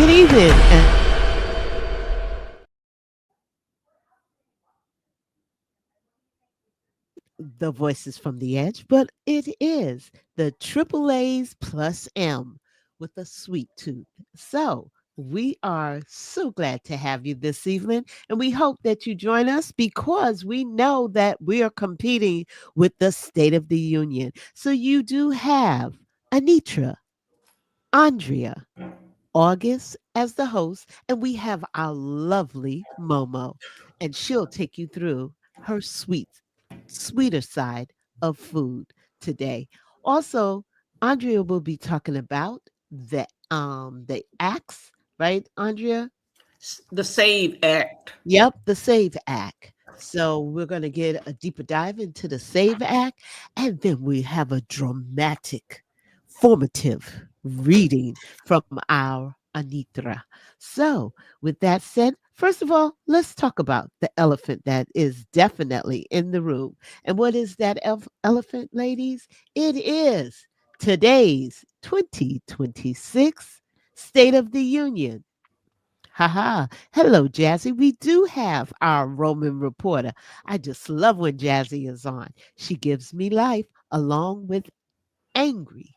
Good evening. And the voices from the edge, but it is the Triple A's plus M with a sweet tooth. So we are so glad to have you this evening, and we hope that you join us because we know that we are competing with the State of the Union. So you do have Anitra, Andrea, August as the host, and we have our lovely Momo, and she'll take you through her sweeter side of food today. Also, Andrea will be talking about the acts, right, Andrea? The SAVE Act. Yep, the Save Act. So we're going to get a deeper dive into the Save Act, and then we have a dramatic, formative reading from our Anitra. So, with that said, first of all, let's talk about the elephant that is definitely in the room. And what is that elephant, ladies? It is today's 2026 State of the Union. Haha. Hello, Jazzy. We do have our Roman reporter. I just love when Jazzy is on. She gives me life along with Angry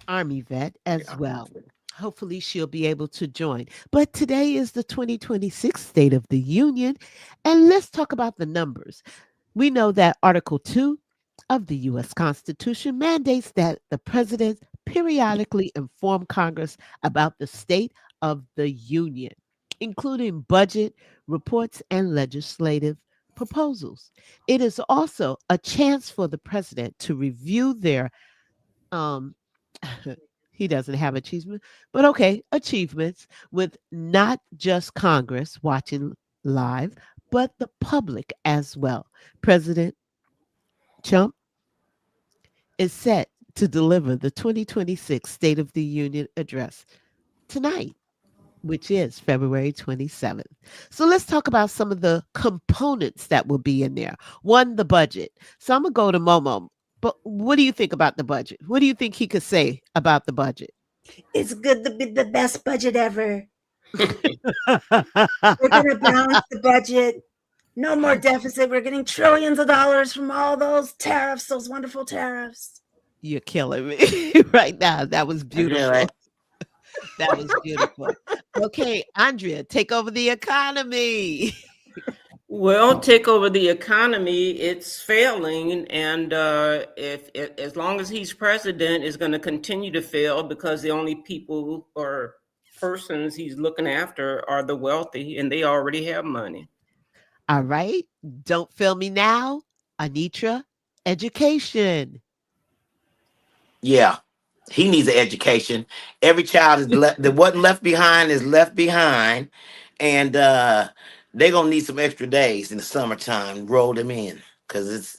Army vet as well. Hopefully, she'll be able to join. But today is the 2026 State of the Union, and let's talk about the numbers. We know that Article 2 of the U.S. Constitution mandates that the president periodically inform Congress about the state of the union, including budget reports and legislative proposals. It is also a chance for the president to review their um he doesn't have achievement, but okay, achievements with not just Congress watching live, but the public as well. President Trump is set to deliver the 2026 State of the Union address tonight, which is February 27th. So let's talk about some of the components that will be in there. One, the budget. So I'm going to go to Momo. But what do you think about the budget? What do you think he could say about the budget? It's good to be the best budget ever. We're going to balance the budget. No more deficit. We're getting trillions of dollars from all those tariffs, those wonderful tariffs. You're killing me right now. That was beautiful. That was beautiful. Okay, Andrea, take over the economy. Well, take over the economy. It's failing, and if as long as he's president, it's going to continue to fail because the only people or persons he's looking after are the wealthy, and they already have money. All right. Don't fail me now. Anitra, education. Yeah, he needs an education. Every child is that wasn't left behind is left behind, and they're gonna need some extra days in the summertime. Roll them in because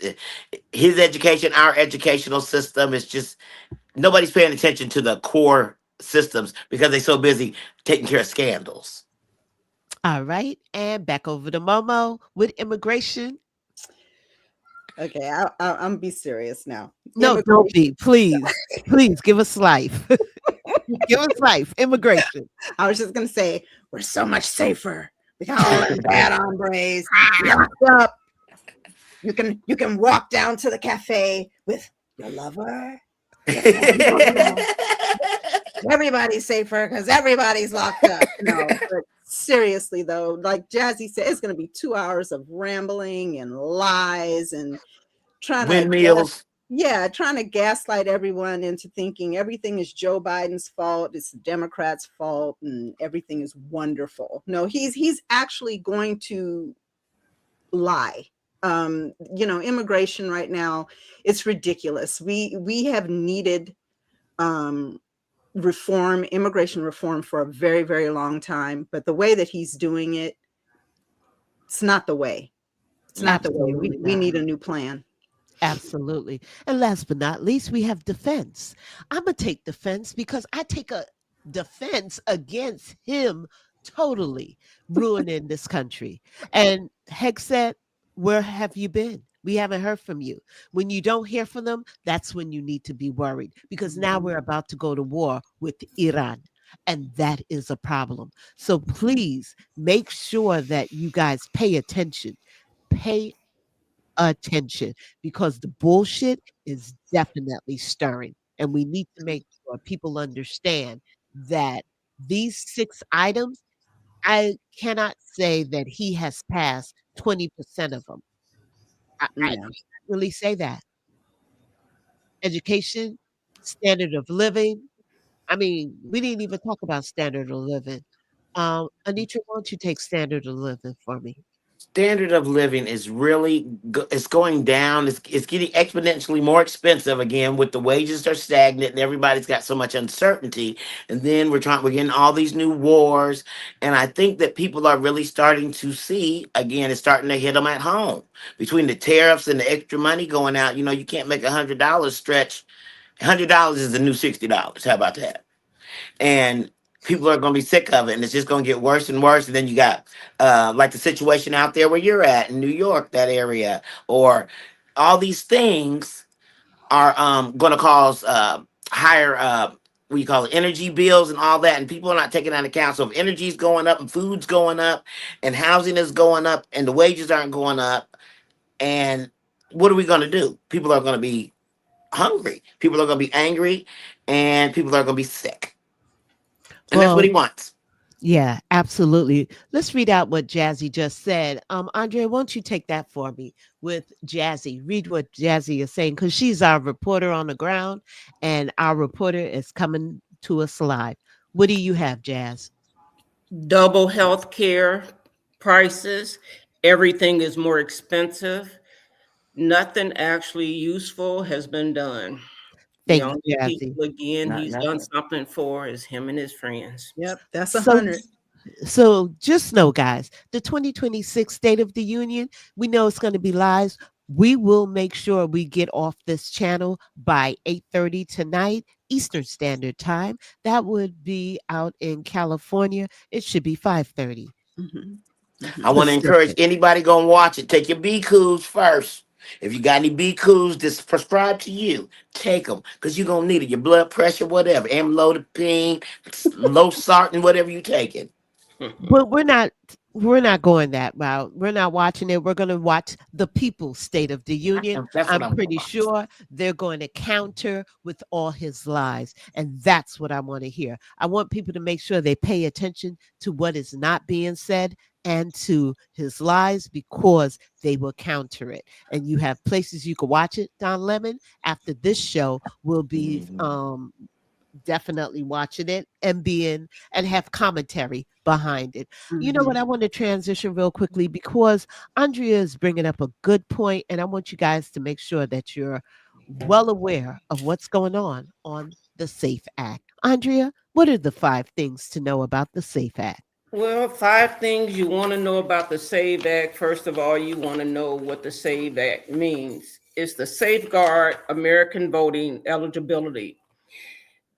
his education, our educational system is just nobody's paying attention to the core systems because they're so busy taking care of scandals. All right. And back over to Momo with immigration. Okay, I'm be serious now. No, don't be. Please. Please give us life. Give us life. Immigration. I was just going to say, we're so much safer. We got all the bad hombres locked up. You can walk down to the cafe with your lover. Everybody's safer because everybody's locked up. No, but seriously though, like Jazzy said, it's going to be 2 hours of rambling and lies and trying Windmills. trying to gaslight everyone into thinking everything is Joe Biden's fault, it's the Democrats' fault, and everything is wonderful. No, he's actually going to lie. Immigration right now, it's ridiculous. We have needed immigration reform for a very, very long time, but the way that he's doing it, it's not the way. It's not the way. We need a new plan. Absolutely. And last but not least, we have defense. I'm going to take defense because I take a defense against him totally ruining this country. And Hegseth, where have you been? We haven't heard from you. When you don't hear from them, that's when you need to be worried because now we're about to go to war with Iran. And that is a problem. So please make sure that you guys pay attention. Pay attention because the bullshit is definitely stirring. And we need to make sure people understand that these 6 items, I cannot say that he has passed 20% of them. I Yeah. can't really say that. Education, standard of living. I mean, we didn't even talk about standard of living. Anitra, why don't you take standard of living for me? Standard of living is really it's going down. It's getting exponentially more expensive again with the wages are stagnant and everybody's got so much uncertainty. And then we're getting all these new wars. And I think that people are really starting to see again, it's starting to hit them at home between the tariffs and the extra money going out. You know, you can't make $100 stretch. $100 is the new $60. How about that? And people are going to be sick of it, and it's just going to get worse and worse. And then you got like the situation out there where you're at in New York, that area, or all these things are going to cause higher what you call it, energy bills and all that, and people are not taking that into account. So if energy's going up and food's going up and housing is going up and the wages aren't going up, and what are we going to do? People are going to be hungry, people are going to be angry, and people are going to be sick, and that's what Well, he wants. yeah, absolutely. Let's read out what Jazzy just said. Andrea, won't you take that for me with Jazzy? Read what Jazzy is saying because she's our reporter on the ground, and our reporter is coming to us live. What do you have, Jazz? Double health care prices. Everything is more expensive. Nothing actually useful has been done. The Thanks, only Jazzy. people, again, Not he's done nothing. something for is him and his friends. Yep. That's a So, hundred. so just know, guys, the 2026 State of the Union, we know it's going to be live. We will make sure we get off this channel by 8:30 tonight, Eastern Standard Time. That would be out in California. It should be 5:30 Hmm. I Hmm. want to encourage Pacific. anybody gonna watch it. Take your BQs first. If you got any BQs that's prescribed to you, take them because you're gonna need it. Your blood pressure, whatever, amlodipine, low sartan, whatever you taking. But we're not going that route. We're not watching it. We're going to watch the People's State of the Union. That's what I'm I'm talking pretty about. sure they're going to counter with all his lies. And that's what I want to hear. I want people to make sure they pay attention to what is not being said and to his lies because they will counter it. And you have places you can watch it, Don Lemon. After this show, will be Mhm. definitely watching it and being and have commentary behind it. You know Hmm. what? I want to transition real quickly because Andrea is bringing up a good point, and I want you guys to make sure that you're well aware of what's going on the SAFE Act. Andrea, what are the 5 things to know about the SAFE Act? Well, 5 things you want to know about the SAVE Act. First of all, you want to know what the SAVE Act means. It's the Safeguard American Voting Eligibility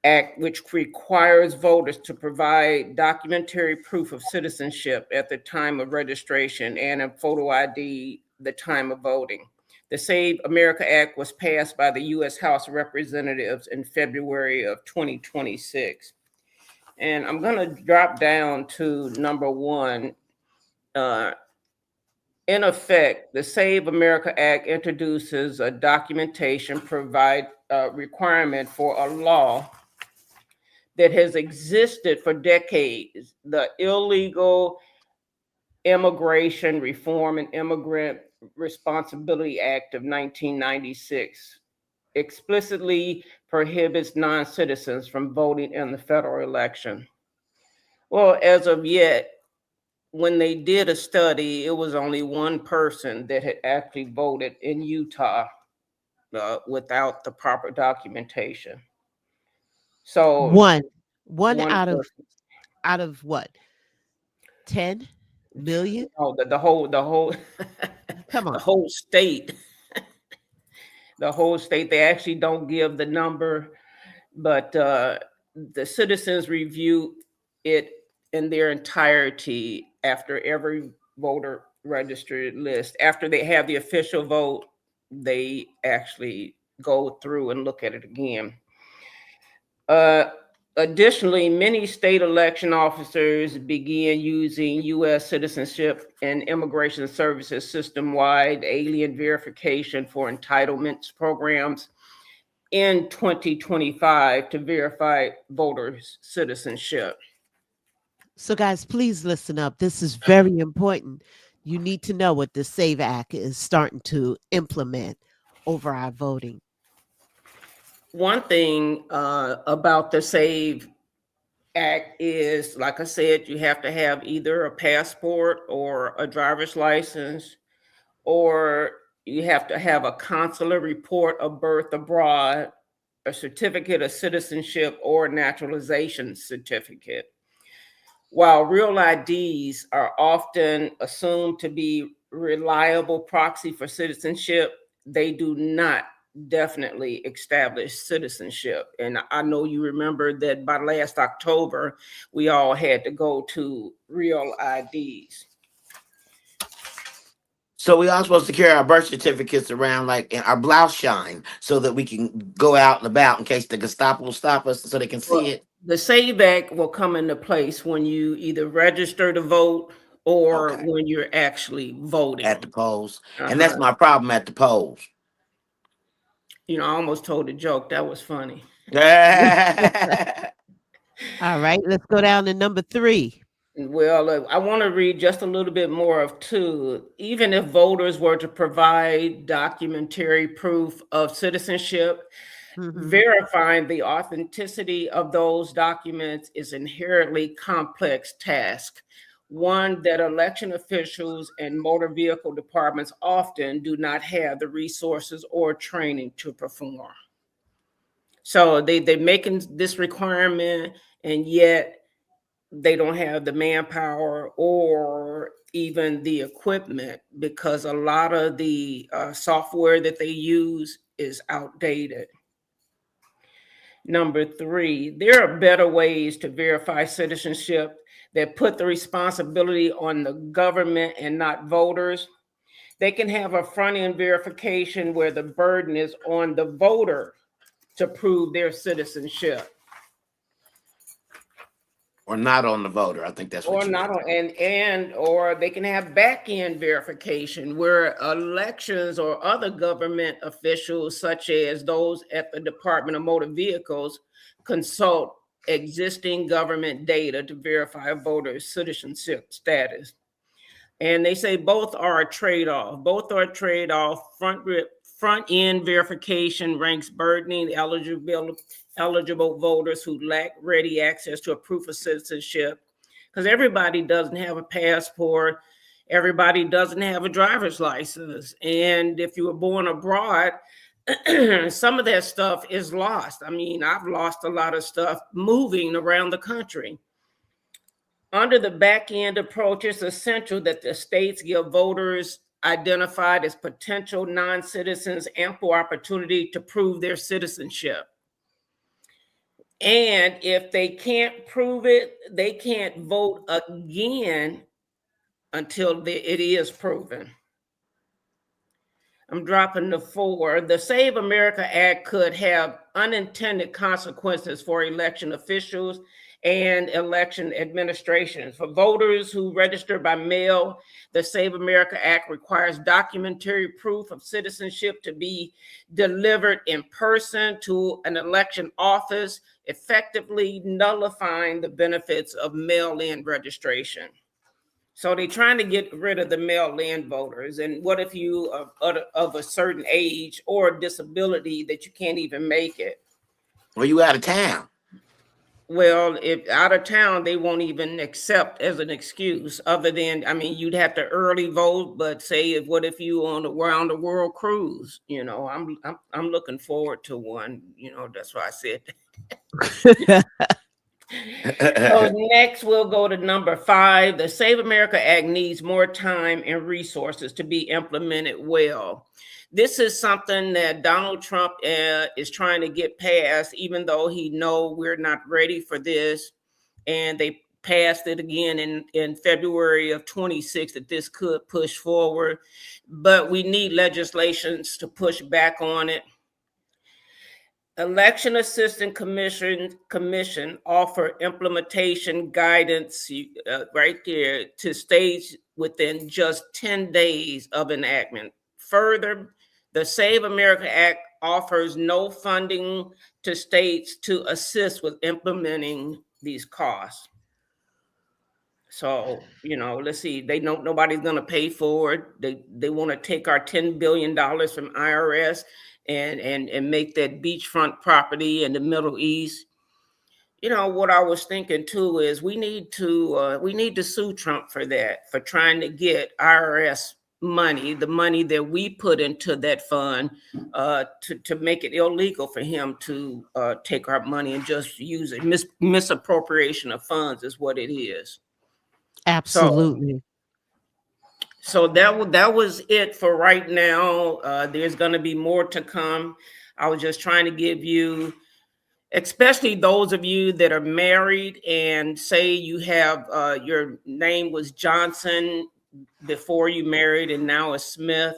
Act, which requires voters to provide documentary proof of citizenship at the time of registration and a photo ID the time of voting. The Save America Act was passed by the U.S. House of Representatives in February of 2026. And I'm going to drop down to number one. Uh, in effect, the Save America Act introduces a documentation provide requirement for a law that has existed for decades, the Illegal Immigration Reform and Immigrant Responsibility Act of 1996 explicitly prohibits non-citizens from voting in the federal election. Well, as of yet, when they did a study, it was only one person that had actually voted in Utah without the proper documentation. So One. One one out of person. what? 10 million? Oh, the whole Come the on. whole state, the whole state. They actually don't give the number, but the citizens review it in their entirety after every voter registered list. After they have the official vote, they actually go through and look at it again. Additionally, many state election officers begin using U.S. Citizenship and Immigration Services system-wide alien verification for entitlements programs in 2025 to verify voters' citizenship. So, guys, please listen up. This is very important. You need to know what the SAVE Act is starting to implement over our voting. One thing about the SAVE Act is, like I said, you have to have either a passport or a driver's license, or you have to have a consular report of birth abroad, a certificate of citizenship, or naturalization certificate. While real IDs are often assumed to be reliable proxy for citizenship, they do not definitely establish citizenship. And I know you remember that by last October, we all had to go to real IDs. So we are supposed to carry our birth certificates around like in our blouse shine so that we can go out and about in case the Gestapo will stop us so they can see it. The SAVE Act will come into place when you either register to vote or Okay. when you're actually voting. At the polls. And that's my problem at the polls. You know, I almost told a joke. That was funny. All right, let's go down to number 3. Well, I want to read just a little bit more of 2. Even if voters were to provide documentary proof of citizenship, verifying the authenticity of those documents is inherently complex task, one that election officials and motor vehicle departments often do not have the resources or training to perform. So they're making this requirement, and yet they don't have the manpower or even the equipment because a lot of the software that they use is outdated. Number 3, there are better ways to verify citizenship that put the responsibility on the government and not voters. They can have a front-end verification where the burden is on the voter to prove their citizenship. Or not on the voter. I think that's what or not on, or they can have back-end verification where elections or other government officials, such as those at the Department of Motor Vehicles, consult existing government data to verify a voter's citizenship status. And they say both are a trade-off. Front-end verification ranks burdening eligible voters who lack ready access to a proof of citizenship, because everybody doesn't have a passport, everybody doesn't have a driver's license, and if you were born abroad, some of that stuff is lost. I mean, I've lost a lot of stuff moving around the country. Under the back-end approach, it's essential that the states give voters identified as potential non-citizens ample opportunity to prove their citizenship. And if they can't prove it, they can't vote again until it is proven. I'm dropping the 4. The Save America Act could have unintended consequences for election officials and election administrations. For voters who register by mail, the Save America Act requires documentary proof of citizenship to be delivered in person to an election office, effectively nullifying the benefits of mail-in registration. So they're trying to get rid of the mail-in voters. And what if you are of a certain age or disability that you can't even make it? Or you out of town? Well, if out of town, they won't even accept as an excuse other than, I mean, you'd have to early vote, but say, what if you on a round the world cruise? You know, I'm looking forward to one, you know, that's why I said that. So next we'll go to number 5. The Save America Act needs more time and resources to be implemented well. This is something that Donald Trump is trying to get passed, even though he knows we're not ready for this. And they passed it again in February of 26 that this could push forward, but we need legislations to push back on it. Election Assistant Commission offer implementation guidance right there to states within just 10 days of enactment. Further, the Save America Act offers no funding to states to assist with implementing these costs. So, let's see. They know nobody's going to pay for it. They want to take our $10 billion from IRS and make that beachfront property in the Middle East. What I was thinking too is we need to sue Trump for that, for trying to get IRS money, the money that we put into that fund, to make it illegal for him to take our money and just use it. Misappropriation of funds is what it is. So, Absolutely. that was it for right now. There's going to be more to come. I was just trying to give you, especially those of you that are married and say you have your name was Johnson before you married and now is Smith.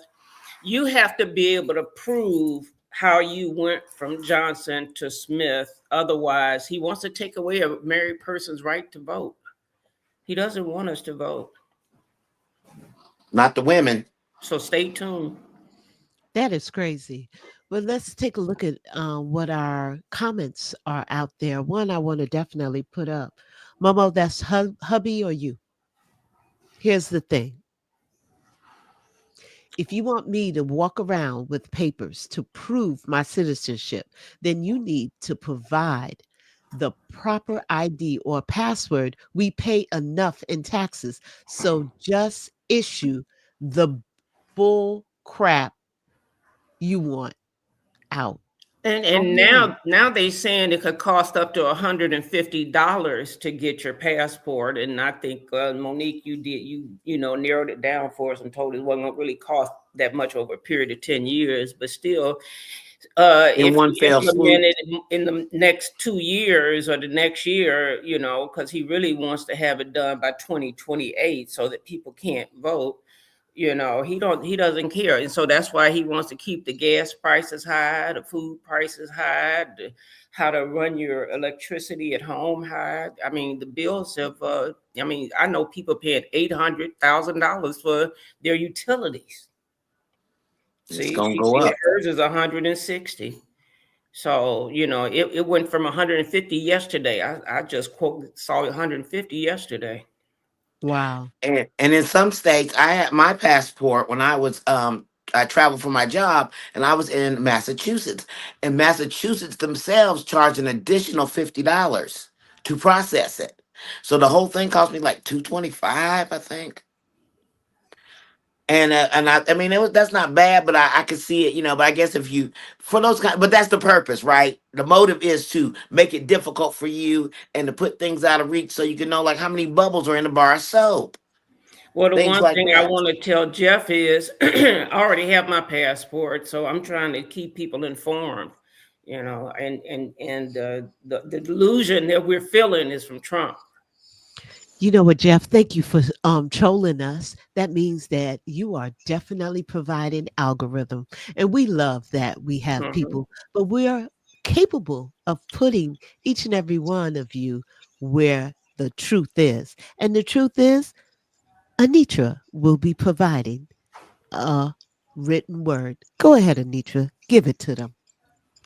You have to be able to prove how you went from Johnson to Smith. Otherwise, he wants to take away a married person's right to vote. He doesn't want us to vote. Not the women. So stay tuned. That is crazy. But let's take a look at what our comments are out there. One I want to definitely put up. Momo, that's hubby or you? Here's the thing. If you want me to walk around with papers to prove my citizenship, then you need to provide the proper ID or password. We pay enough in taxes. So just issue the bull crap you want out. Don't And be me. now they saying it could cost up to $150 to get your passport. And I think Monique, you narrowed it down for us and told us it wasn't gonna really cost that much over a period of 10 years. But still, In if one you fell implement swoop. it in the next 2 years or the next year, because he really wants to have it done by 2028 so that people can't vote. He doesn't care. And so that's why he wants to keep the gas prices high, the food prices high, how to run your electricity at home high. I mean, the bills have, I know people paying $800,000 for their utilities. It's See, gonna she go said up. hers is 160. So, it went from 150 yesterday. I just saw 150 yesterday. Wow. And in some states, I had my passport when I traveled for my job, and I was in Massachusetts. And Massachusetts themselves charge an additional $50 to process it. So the whole thing cost me like 225, I think. And I mean that's not bad, but I could see it. But I guess if you for those kind, but that's the purpose, right? The motive is to make it difficult for you and to put things out of reach so you can know like how many bubbles are in a bar of soap, Well, the things one like thing I that. want to tell Jeff is I already have my passport, so I'm trying to keep people informed, and the delusion that we're feeling is from Trump. You know what, Jeff? Thank you for trolling us. That means that you are definitely providing algorithm, and we love that we have Mhm. people, but we are capable of putting each and every one of you where the truth is, and the truth is, Anitra will be providing a written word. Go ahead, Anitra, give it to them.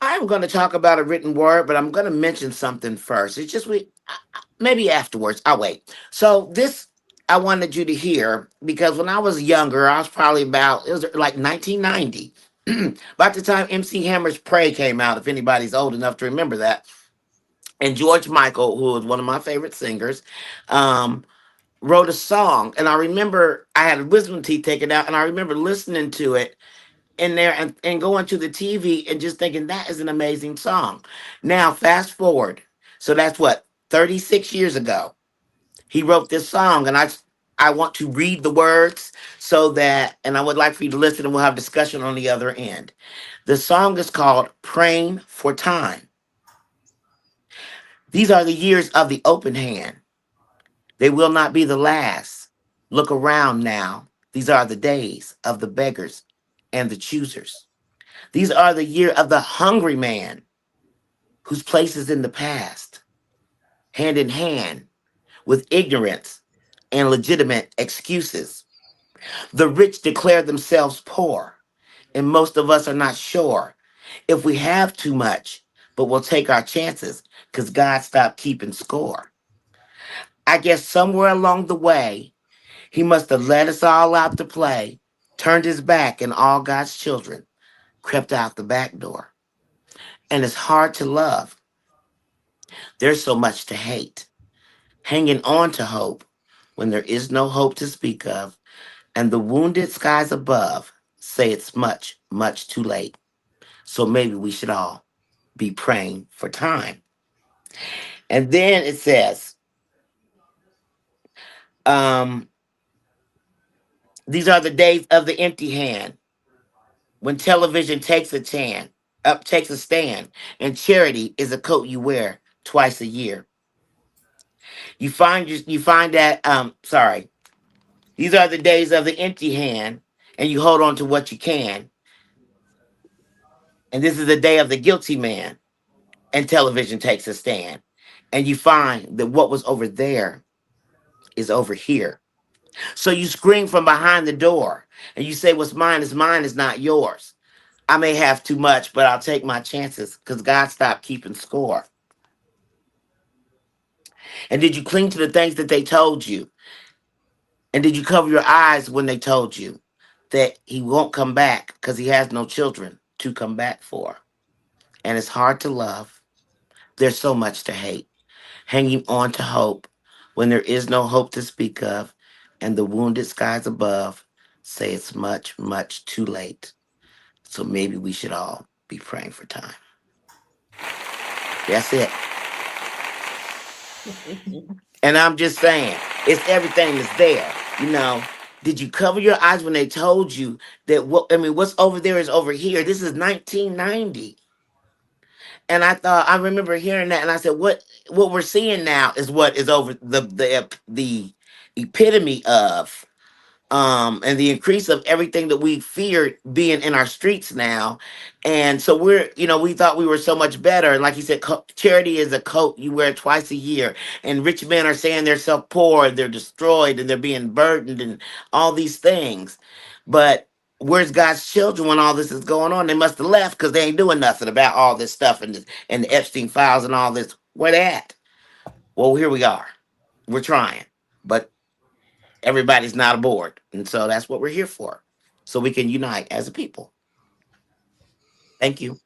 I'm going to talk about a written word, but I'm going to mention something first. It's just maybe afterwards. I'll wait. So this I wanted you to hear because when I was younger, I was probably about it was like 1990. About the time MC Hammer's "Pray" came out, if anybody's old enough to remember that, and George Michael, who was one of my favorite singers, um, wrote a song, and I remember I had a wisdom teeth taken out, and I remember listening to it in there and going to the TV and just thinking that is an amazing song. Now, fast forward. So that's what, 36 years ago. He wrote this song, and I want to read the words so that, and I would like for you to listen and we'll have discussion on the other end. The song is called Praying for Time. These are the years of the open hand. They will not be the last. Look around now. These are the days of the beggars and the choosers. These are the year of the hungry man whose place is in the past, hand in hand with ignorance and legitimate excuses. The rich declare themselves poor, and most of us are not sure if we have too much, but we'll take our chances because God stopped keeping score. I guess somewhere along the way, he must have let us all out to play, turned his back, and all God's children crept out the back door. And it's hard to love. There's so much to hate. Hanging on to hope when there is no hope to speak of, and the wounded skies above say it's much, much too late. So maybe we should all be praying for time. And then it says, um, these are the days of the empty hand when television takes a stand, and charity is a coat you wear twice a year. You find that sorry, these are the days of the empty hand, and you hold on to what you can. And this is the day of the guilty man, and television takes a stand. And you find that what was over there is over here. So you scream from behind the door and you say, what's mine is not yours. I may have too much, but I'll take my chances because God stopped keeping score. And did you cling to the things that they told you? And did you cover your eyes when they told you that he won't come back because he has no children to come back for? And it's hard to love. There's so much to hate. Hanging on to hope when there is no hope to speak of, and the wounded skies above say it's much, much too late. So maybe we should all be praying for time. That's it. And I'm just saying, it's everything that's there. You know, did you cover your eyes when they told you that what's over there is over here? This is 1990. And I remember hearing that, and I said, what we're seeing now is what is over the epitome of and the increase of everything that we feared being in our streets now. And so we thought we were so much better. And like you said, charity is a coat you wear twice a year. And rich men are saying they're so poor, they're destroyed, and they're being burdened, and all these things. But where's God's children when all this is going on? They must have left because they ain't doing nothing about all this stuff and the Epstein files and all this. Where they at? Well, here we are. We're trying. But everybody's not aboard. And so that's what we're here for. So we can unite as a people. Thank you.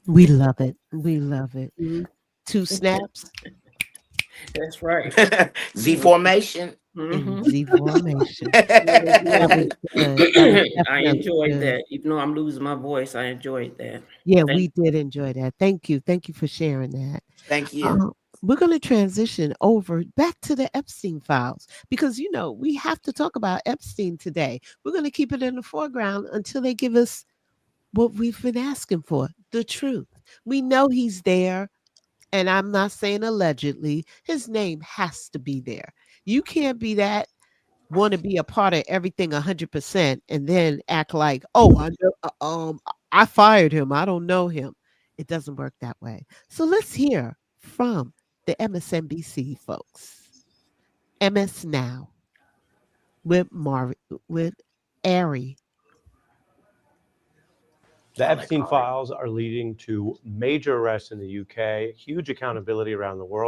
We love it. We love it. Mhm. Two snaps That's right. Z formation. in Mhm. Z formation. It was That was lovely. good. That was I definitely enjoyed good. that. Even though I'm losing my voice, I enjoyed that. Yeah, Thank we did enjoy that. Thank you. Thank you for sharing that. Thank you. Uh, we're going to transition over back to the Epstein files because, we have to talk about Epstein today. We're going to keep it in the foreground until they give us what we've been asking for, the truth. We know he's there, and I'm not saying allegedly. His name has to be there. You can't be that want to be a part of everything 100% and then act like, oh, I fired him, I don't know him. It doesn't work that way. So let's hear from the MSNBC folks. MS Now with Ari. The I like Epstein Ari. files are leading to major arrests in the UK, huge accountability around the Oh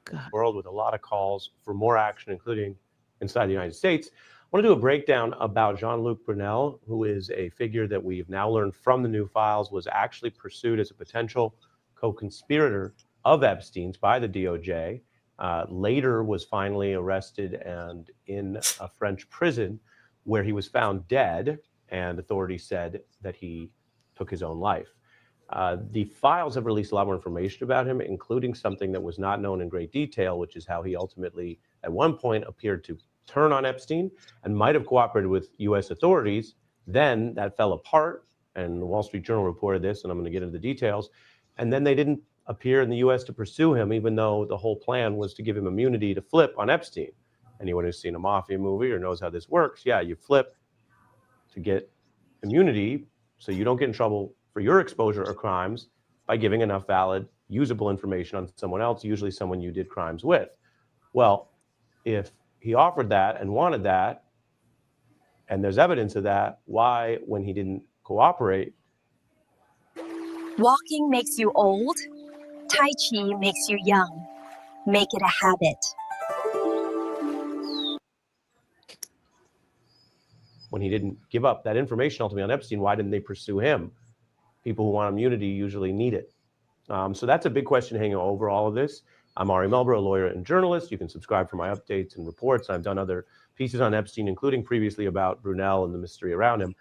God. world with a lot of calls for more action, including inside the United States. I want to do a breakdown about Jean-Luc Brunel, who is a figure that we've now learned from the new files was actually pursued as a potential co-conspirator of Epstein's by the DOJ, later was finally arrested and in a French prison where he was found dead, and authorities said that he took his own life. The files have released a lot more information about him, including something that was not known in great detail, which is how he ultimately, at one point, appeared to turn on Epstein and might have cooperated with U.S. authorities. Then that fell apart, and the Wall Street Journal reported this, and I'm going to get into the details. And then they didn't appear in the U.S. to pursue him, even though the whole plan was to give him immunity to flip on Epstein. Anyone who's seen a mafia movie or knows how this works, yeah, you flip to get immunity so you don't get in trouble for your exposure or crimes by giving enough valid, usable information on someone else, usually someone you did crimes with. Well, if he offered that and wanted that, and there's evidence of that, why, when he didn't cooperate? Walking makes you old. Tai Chi makes you young. Make it a habit. When he didn't give up that information ultimately on Epstein, why didn't they pursue him? People who want immunity usually need it. So that's a big question hanging over all of this. I'm Ari Melber, a lawyer and journalist. You can subscribe for my updates and reports. I've done other pieces on Epstein, including previously about Brunel and the mystery around him.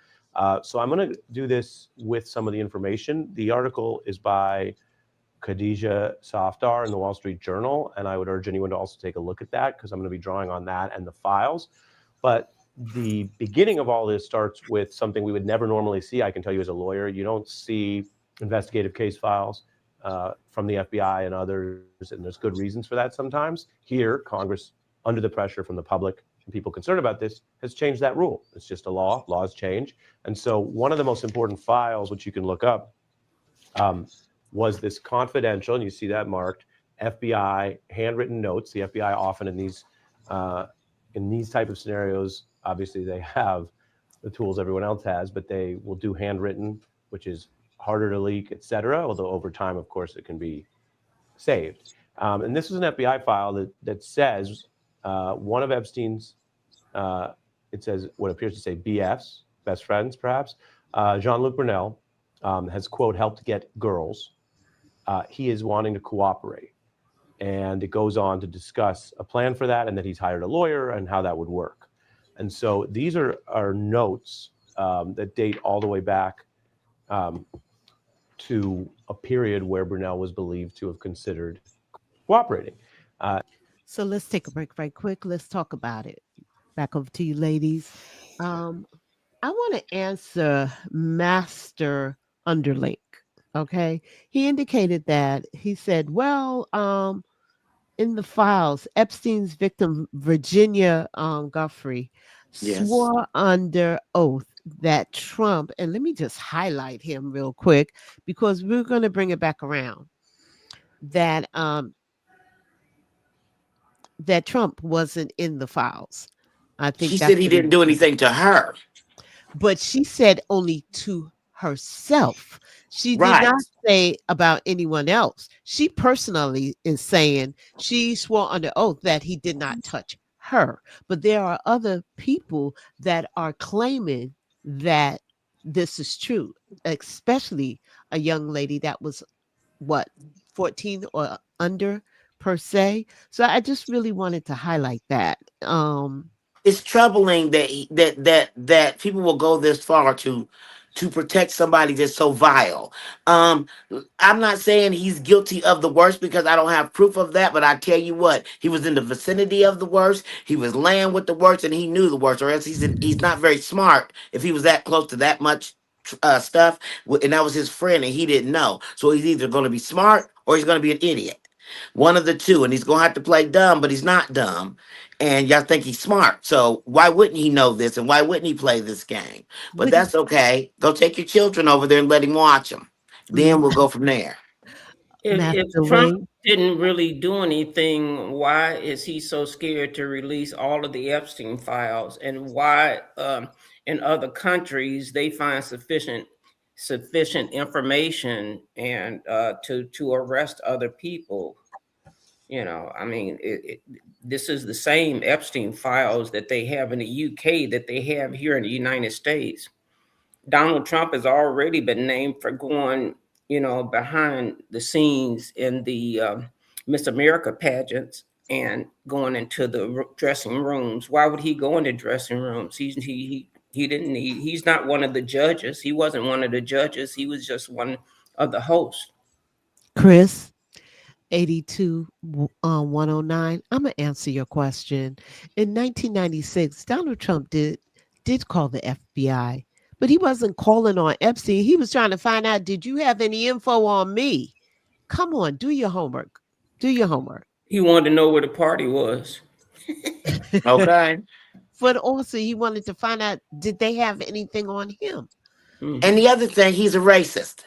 So I'm going to do this with some of the information. The article is by Khadija Safdar in the Wall Street Journal, and I would urge anyone to also take a look at that because I'm going to be drawing on that and the files. But the beginning of all this starts with something we would never normally see. I can tell you as a lawyer, you don't see investigative case files from the FBI and others, and there's good reasons for that sometimes. Here, Congress, under the pressure from the public and people concerned about this, has changed that rule. It's just a law. Laws change. And so one of the most important files, which you can look up, was this confidential, and you see that marked, FBI handwritten notes. The FBI often in these type of scenarios, obviously they have the tools everyone else has, but they will do handwritten, which is harder to leak, et cetera, although over time, of course, it can be saved. And this is an FBI file that says one of Epstein's, it says what appears to say BFs, best friends perhaps, Jean-Luc Brunel has, quote, helped get girls. He is wanting to cooperate. And it goes on to discuss a plan for that and that he's hired a lawyer and how that would work. And so these are notes that date all the way back to a period where Brunel was believed to have considered cooperating. So let's take a break right quick. Let's talk about it. Back over to you, ladies. I want to answer Master Underlink. Okay. He indicated that he said, well, in the files, Epstein's victim, Virginia Guffrey, swore under oath that Trump, and let me just highlight him real quick because we're going to bring it back around, that that Trump wasn't in the files. I think she said he didn't do anything to her. But she said only to herself. She did not say about anyone else. She personally is saying she swore under oath that he did not touch her. But there are other people that are claiming that this is true, especially a young lady that was, 14 or under per se. So I just really wanted to highlight that. It's troubling that people will go this far to protect somebody that's so vile. I'm not saying he's guilty of the worst because I don't have proof of that, but I tell you what, he was in the vicinity of the worst. He was laying with the worst, and he knew the worst, or else he's not very smart if he was that close to that much stuff, and that was his friend, and he didn't know. So he's either going to be smart or he's going to be an idiot. One of the two, and he's going to have to play dumb, but he's not dumb. And y'all think he's smart. So why wouldn't he know this? And why wouldn't he play this game? But that's okay. Go take your children over there and let him watch them. Then we'll go from there. If Trump didn't really do anything, why is he so scared to release all of the Epstein files? And why in other countries they find sufficient information and to arrest other people? You know, I mean, this is the same Epstein files that they have in the UK that they have here in the United States. Donald Trump has already been named for going, behind the scenes in the Miss America pageants and going into the dressing rooms. Why would he go into dressing rooms? He didn't need. He's not one of the judges. He wasn't one of the judges. He was just one of the hosts. Chris. 82 109. I'm gonna answer your question. In 1996, Donald Trump did call the FBI, but he wasn't calling on Epstein. He was trying to find out, did you have any info on me? Come on, do your homework. Do your homework. He wanted to know where the party was. Okay. But also, he wanted to find out, did they have anything on him? And Hmm. the other thing, he's a racist.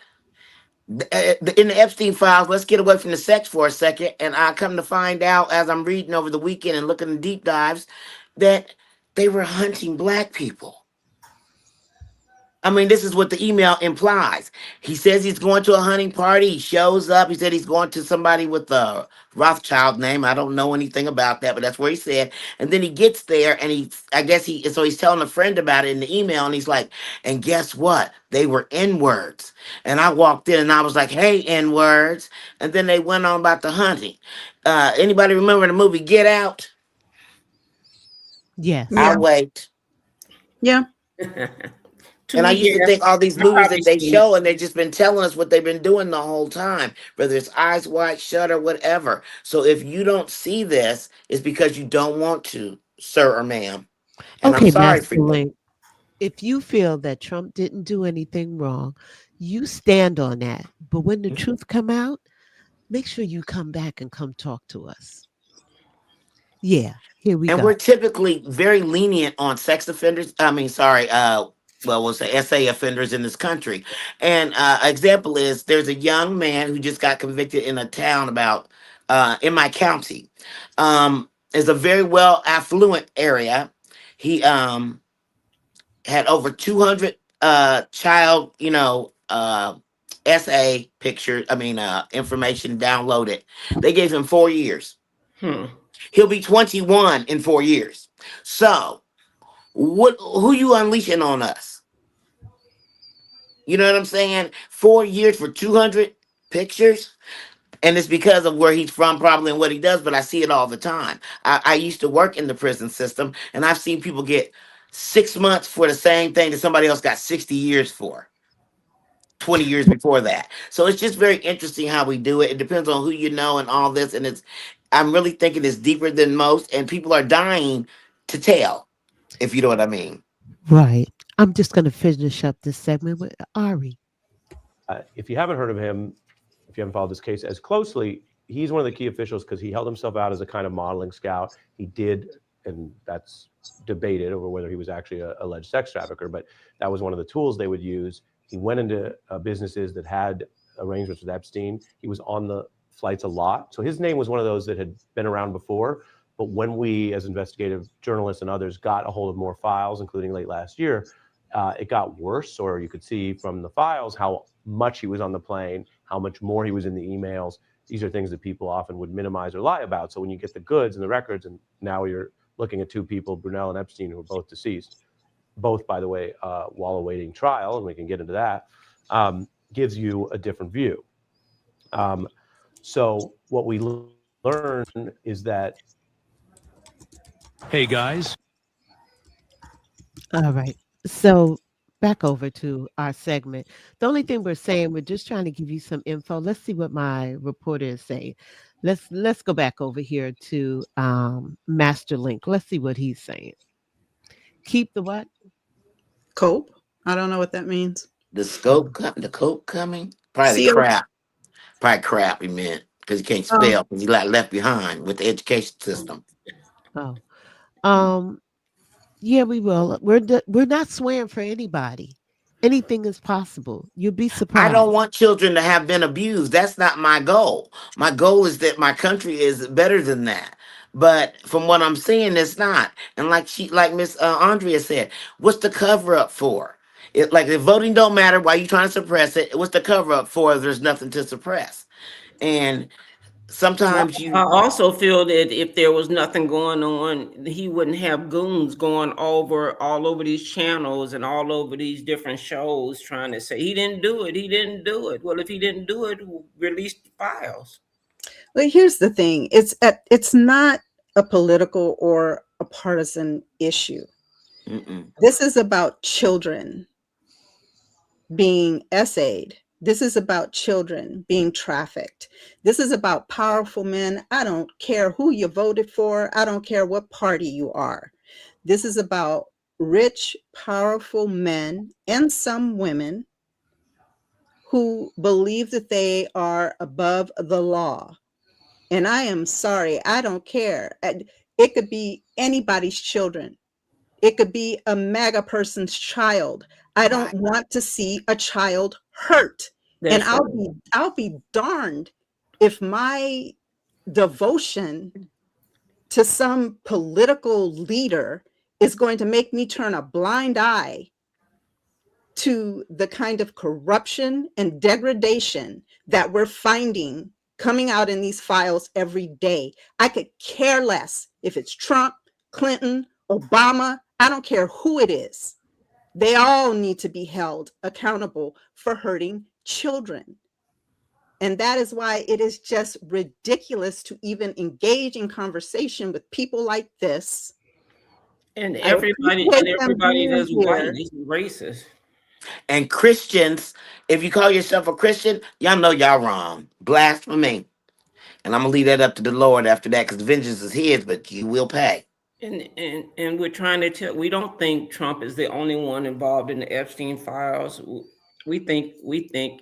In the Epstein files, let's get away from the sex for a second. And I come to find out as I'm reading over the weekend and looking at deep dives that they were hunting black people. I mean, this is what the email implies. He says he's going to a hunting party. He shows up. He said he's going to somebody with a Rothschild name. I don't know anything about that, but that's where he said. And then he gets there and so he's telling a friend about it in the email. And he's like, and guess what? They were N words. And I walked in and I was like, hey, N words. And then they went on about the hunting. Anybody remember the movie Get Out? Yes. I'll Yeah. wait. Yeah. And I Two used to yes. think all these I movies probably that they seen it. show, and they've just been telling us what they've been doing the whole time, whether it's Eyes Wide Shut or whatever. So if you don't see this, it's because you don't want to, sir or ma'am. And I'm Okay, sorry for Master you. Link. If you feel that Trump didn't do anything wrong, you stand on that. But when the truth come out, make sure you come back and come talk to us. Yeah, here we And go. we're typically very lenient on sex offenders. I mean, sorry, we'll say SA offenders in this country. And example is there's a young man who just got convicted in a town about in my county. Is a very well affluent area. He had over 200 child, SA pictures, information downloaded. They gave him 4 years. Hmm. He'll be 21 in 4 years. So, who you unleashing on us? You know what I'm saying? 4 years for 200 pictures? And it's because of where he's from, probably, and what he does, but I see it all the time. I used to work in the prison system, and I've seen people get 6 months for the same thing that somebody else got 60 years for. 20 years before that. So it's just very interesting how we do it. It depends on who you know and all this. And I'm really thinking it's deeper than most, and people are dying to tell, if you know what I mean. Right. I'm just going to finish up this segment with Ari. If you haven't heard of him, if you haven't followed this case as closely, he's one of the key officials because he held himself out as a kind of modeling scout. He did, and that's debated over whether he was actually a alleged sex trafficker, but that was one of the tools they would use. He went into businesses that had arrangements with Epstein. He was on the flights a lot. So his name was one of those that had been around before. But when we, as investigative journalists and others, got a hold of more files, including late last year, it got worse. Or you could see from the files how much he was on the plane, how much more he was in the emails. These are things that people often would minimize or lie about. So when you get the goods and the records, and now you're looking at two people, Brunel and Epstein, who are both deceased, both, by the way, while awaiting trial, and we can get into that, gives you a different view. So what we learn is that. Hey guys. All right. So back over to our segment. The only thing we're saying, we're just trying to give you some info. Let's see what my reporter is saying. Let's go back over here to Master Link. Let's see what he's saying. Keep the what? Cope. I don't know what that means. The coke coming? Probably CO. crap. Probably crap, he meant, because he can't Oh, spell, because he got left behind with the education system. Oh. Um yeah, we will. We're not swearing for anybody. Anything is possible. You'll be I surprised. don't want children to have been abused. That's not my goal. My goal is that my country is better than that. But from what I'm seeing, it's not. And like Miss Andrea said, what's the cover up for? Like if voting don't matter, why you trying to suppress it? What's the cover up for if there's nothing to suppress? And sometimes I you also feel that if there was nothing going on, he wouldn't have goons going all over these channels and all over these different shows trying to say he didn't do it. He didn't do it. Well, if he didn't do it, release the files. well, here's the thing. It's not a political or a partisan issue. mm-mm. This is about children being essayed. This is about children being trafficked. This is about powerful men. I don't care who you voted for. I don't care what party you are. This is about rich, powerful men and some women who believe that they are above the law. And I am sorry, I don't care. It could be anybody's children. It could be a MAGA person's child. I don't Right. want to see a child hurt. And That's right. I'll be darned if my devotion to some political leader is going to make me turn a blind eye to the kind of corruption and degradation that we're finding coming out in these files every day. I could care less if it's Trump, Clinton, Obama. I don't care who it is. They all need to be held accountable for hurting children. And that is why it is just ridiculous to even engage in conversation with people like this. And I everybody appreciate them being that's white here. is racist. And Christians, if you call yourself a Christian, y'all know y'all wrong. Blasphemy. And I'm gonna leave that up to the Lord after that, because vengeance is his, but you will pay. And we're trying to tell. We don't think Trump is the only one involved in the Epstein files. We think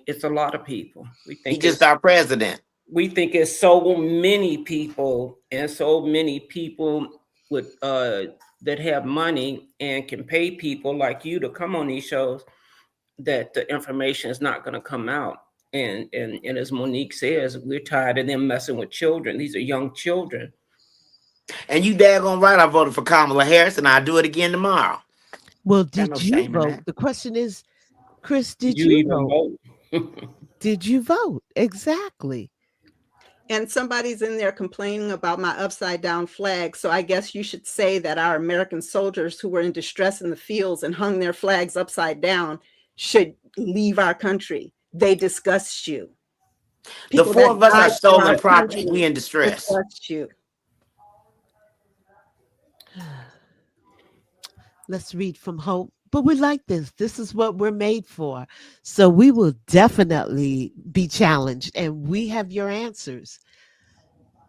it's a lot of people. He just our president. We think it's so many people, and so many people with that have money and can pay people like you to come on these shows, that the information is not going to come out. And as Monique says, we're tired of them messing with children. These are young children. And you daggone right, I voted for Kamala Harris, and I'll do it again tomorrow. Well, Got no did you shame in vote? that. The question is, Chris, did You you even vote? vote. Did you vote? Exactly. And somebody's in there complaining about my upside down flag. So I guess you should say that our American soldiers who were in distress in the fields and hung their flags upside down should leave our country. They disgust you. The People four that of us are died for our stolen property. country We in distress. disgust you. Let's read from Hope. But we like this. This is what we're made for. So we will definitely be challenged, and we have your answers.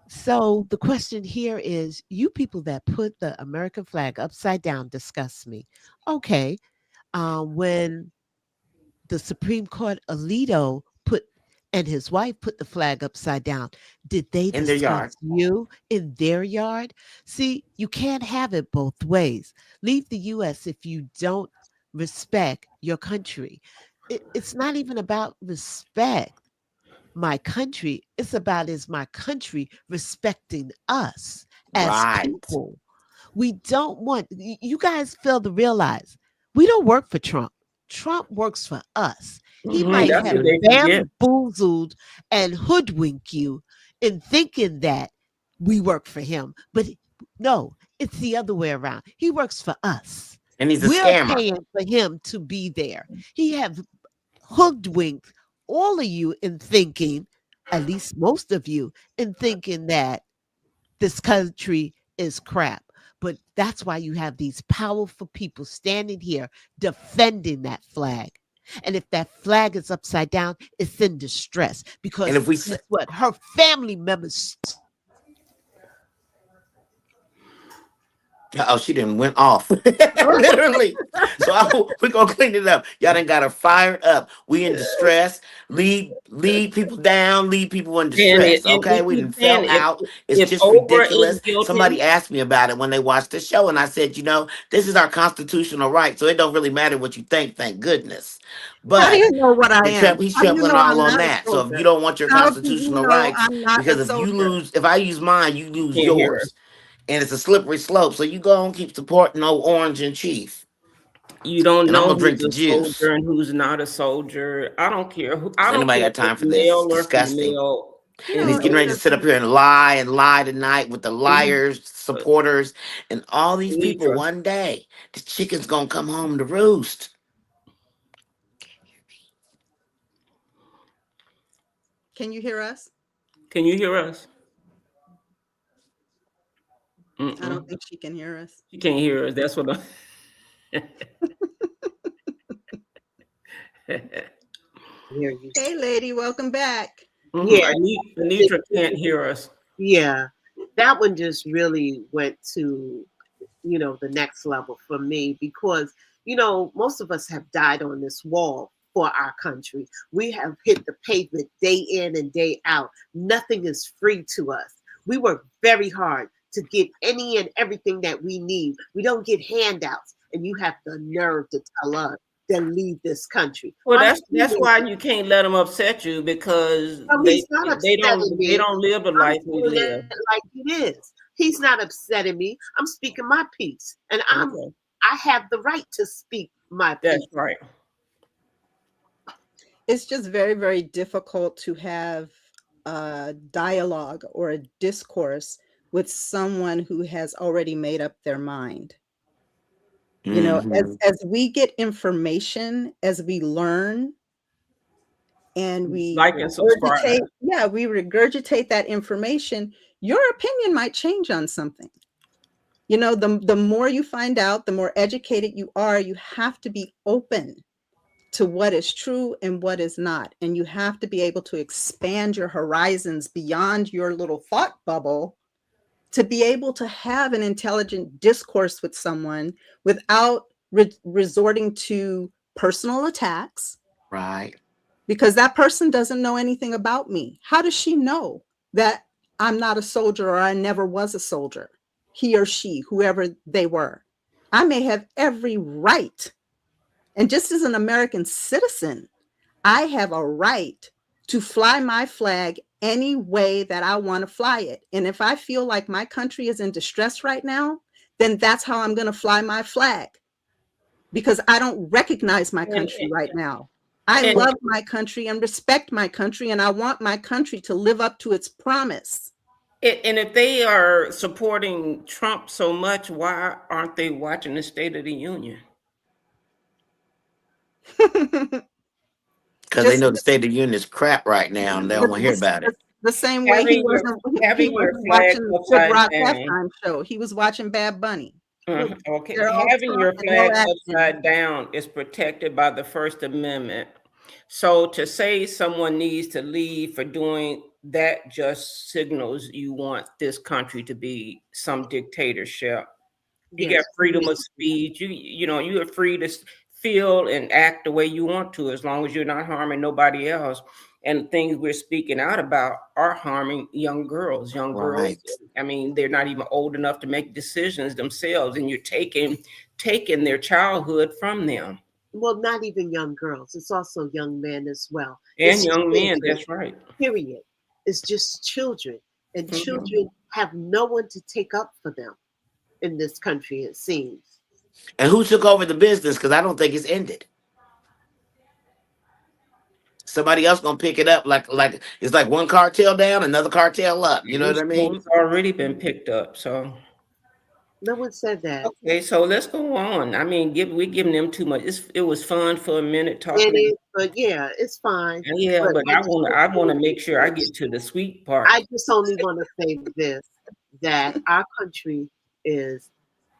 So the question here is, you people that put the American flag upside down disgust me. Okay. When the Supreme Court Alito put and his wife put the flag upside down, did they In their discuss yard. you in their yard? See, you can't have it both ways. Leave the US if you don't respect your country. It's not even about respect my country. It's about, is my country respecting us as Right. people? We don't want, you guys fail to realize, we don't work for Trump. Trump works for us. He might That's have what they forget. bamboozled and hoodwinked you in thinking that we work for him. But no, it's the other way around. He works for us. And he's a We're scammer. paying for him to be there. He have hoodwinked all of you in thinking, at least most of you, in thinking that this country is crap. But that's why you have these powerful people standing here defending that flag. And if that flag is upside down, it's in distress, And because if we guess what? Her family members. oh, she didn't went off. Literally. So we're gonna clean it up. Y'all done got her fired up. We in distress. Lead people down, lead people in distress. And Okay, we we done keep fell saying, out. It's if just Oprah is ridiculous. guilty, Somebody asked me about it when they watched the show, and I said, this is our constitutional right, so it don't really matter what you think, thank goodness. How do But you know what I am? he's How do you trampling know all I'm on not a that. So if you soldier? don't want your How do you constitutional know rights, I'm not a because soldier? if I use mine, you lose can't hear her. yours, and it's a slippery slope. So you go and keep supporting old Orange and Chief, You don't and I'm know gonna who's drink the a juice. soldier and who's not a soldier. I don't care who. I don't Anybody care got if it's time for this? It's male or disgusting. female. You And know, he's getting it's ready to just sit up here and lie tonight with the liars, supporters, and all these people. Deidre, One day, the chicken's gonna come home to roost. can you hear us? can you hear us? I don't Mm-mm. think she can hear us. You can't hear us. That's what. Hear you. Hey, lady, welcome back. Yeah, Anitra can't hear us. yeah. That one just really went to, the next level for me, because, most of us have died on this wall for our country. We have hit the pavement day in and day out. Nothing is free to us. We work very hard to get any and everything that we need. We don't get handouts, and you have the nerve to tell us to leave this country. Well, that's why you can't let them upset you, because he's not they don't upsetting me. live the life we saying live. it like it is. He's not upsetting me. I'm speaking my piece, and I have the right to speak my piece. That's right. It's just very, very difficult to have a dialogue or a discourse with someone who has already made up their mind. You know, as we get information, as we learn, and we Like and subscribe. we regurgitate that information, your opinion might change on something. You know, the more you find out, the more educated you are, you have to be open to what is true and what is not. And you have to be able to expand your horizons beyond your little thought bubble to be able to have an intelligent discourse with someone without resorting to personal attacks. Right. Because that person doesn't know anything about me. How does she know that I'm not a soldier or I never was a soldier? He or she, whoever they were. I may have every right. And just as an American citizen, I have a right to fly my flag any way that I want to fly it. And if I feel like my country is in distress right now, then that's how I'm going to fly my flag, because I don't recognize my country right now. I love my country and respect my country, and I want my country to live up to its promise. And if they are supporting Trump so much, why aren't they watching the State of the Union? Because they know the State of the Union is crap right now, and they don't want to hear about it. The same way he wasn't watching the Kid Rock halftime show. He was watching Bad Bunny. Okay, having your flag upside down is protected by the First Amendment. So to say someone needs to leave for doing that just signals you want this country to be some dictatorship. You got freedom of speech. You know, you are free to feel and act the way you want to, as long as you're not harming nobody else. And things we're speaking out about are harming young girls. Girls, I mean, they're not even old enough to make decisions themselves, and you're taking their childhood from them. Well, not even young girls. It's also young men as well. And young men, that's right. Period. It's just children. And children have no one to take up for them in this country, it seems. And who took over the business? Because I don't think it's ended. Somebody else gonna pick it up, like it's like one cartel down, another cartel up. You know what I mean? It's already been picked up, so no one said that. Okay, so let's go on. I mean, we're giving them too much. It was fun for a minute talking. But yeah, it's fine. Yeah, but I want to make sure I get to the sweet part. I just only want to say this: that our country is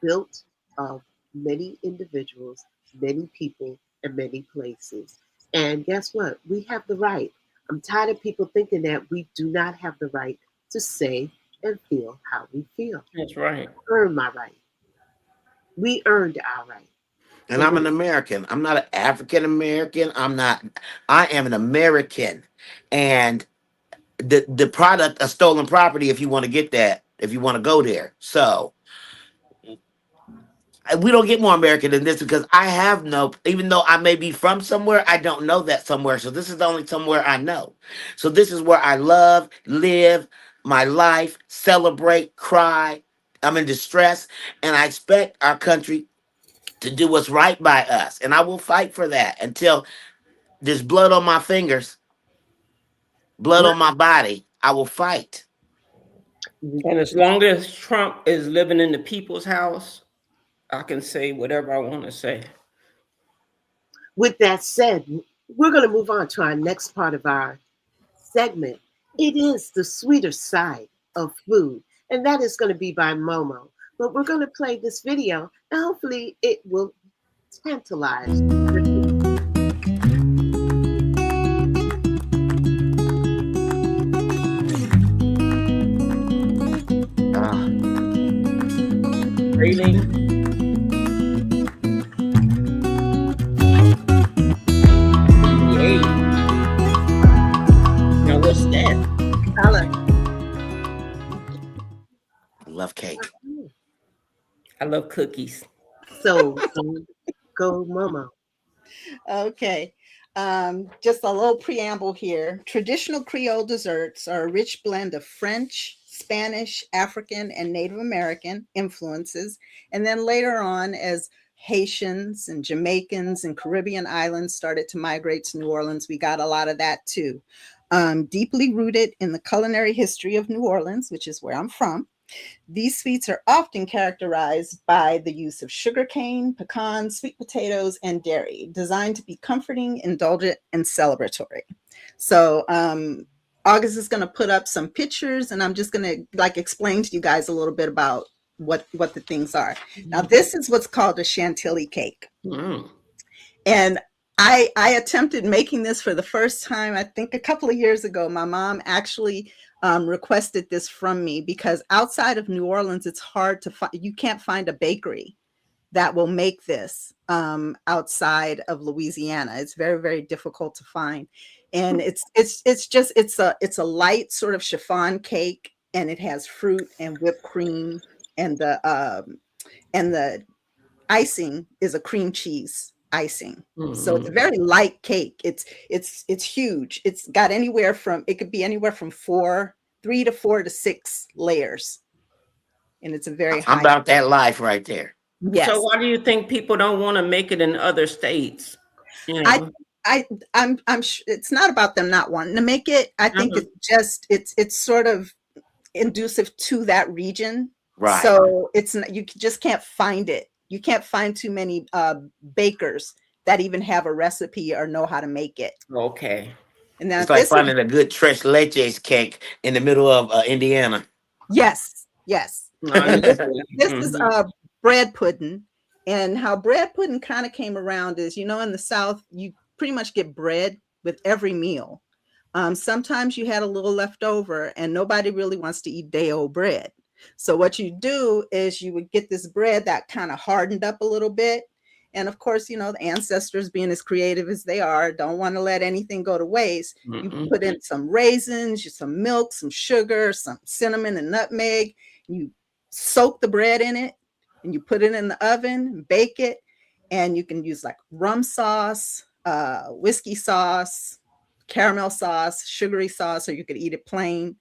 built of many individuals, many people, and many places. And guess what? We have the right. I'm tired of people thinking that we do not have the right to say and feel how we feel. That's right. Earn my right. We earned our right. And I'm an American. I'm not an African American. I am an American. And the product of stolen property, if you want to get that, if you want to go there. So we don't get more American than this, because I have even though I may be from somewhere, I don't know that somewhere. So this is the only somewhere I know. So this is where I love, live my life, celebrate, cry. I'm in distress, and I expect our country to do what's right by us. And I will fight for that until there's blood on my fingers, blood on my body. I will fight. And as long as Trump is living in the people's house, I can say whatever I want to say. With that said, we're going to move on to our next part of our segment. It is the sweeter side of food, and that is going to be by Momo. But we're going to play this video, and hopefully it will tantalize. Rating. love cake. I love cookies. So go, Mama. Okay. Just a little preamble here. Traditional Creole desserts are a rich blend of French, Spanish, African, and Native American influences. And then later on, as Haitians and Jamaicans and Caribbean islands started to migrate to New Orleans, we got a lot of that too. Deeply rooted in the culinary history of New Orleans, which is where I'm from. These sweets are often characterized by the use of sugarcane, pecans, sweet potatoes, and dairy, designed to be comforting, indulgent, and celebratory. So August is going to put up some pictures, and I'm just going to like explain to you guys a little bit about what the things are. Now, this is what's called a chantilly cake. Mm. And I attempted making this for the first time, I think a couple of years ago. My mom actually requested this from me because outside of New Orleans, it's hard to find, you can't find a bakery that will make this outside of Louisiana. It's very, very difficult to find. And it's a light sort of chiffon cake, and it has fruit and whipped cream, and the icing is a cream cheese icing. So it's a very light cake. It's huge. It's got it could be anywhere from 3 to 4 to 6 layers. And it's a very I'm high. about that life right there. Yes. So why do you think people don't want to make it in other states? You know? I'm sure it's not about them not wanting to make it. I think it's sort of inducive to that region. Right. So you just can't find it. You can't find too many bakers that even have a recipe or know how to make it. Okay. And now It's like finding a good tres leches cake in the middle of Indiana. Yes. No, This is bread pudding. And how bread pudding kind of came around is, in the South, you pretty much get bread with every meal. Sometimes you had a little left over, and nobody really wants to eat day-old bread. So what you do is you would get this bread that kind of hardened up a little bit. And of course, the ancestors, being as creative as they are, don't want to let anything go to waste. You put in some raisins, some milk, some sugar, some cinnamon and nutmeg. You soak the bread in it, and you put it in the oven, bake it. And you can use like rum sauce, whiskey sauce, caramel sauce, sugary sauce, or you could eat it plain.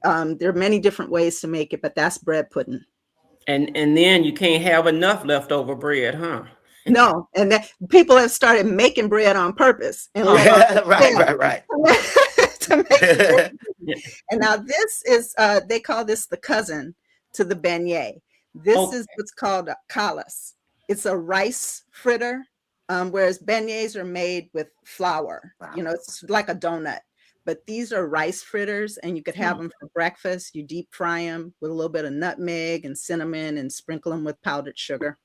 There are many different ways to make it, but that's bread pudding. And then you can't have enough leftover bread, huh? No, and people have started making bread on purpose. And right. to make bread. And now this is, they call this the cousin to the beignet. This is what's called a challis. It's a rice fritter, whereas beignets are made with flour. Wow. It's like a donut. But these are rice fritters, and you could have them for breakfast. You deep fry them with a little bit of nutmeg and cinnamon and sprinkle them with powdered sugar.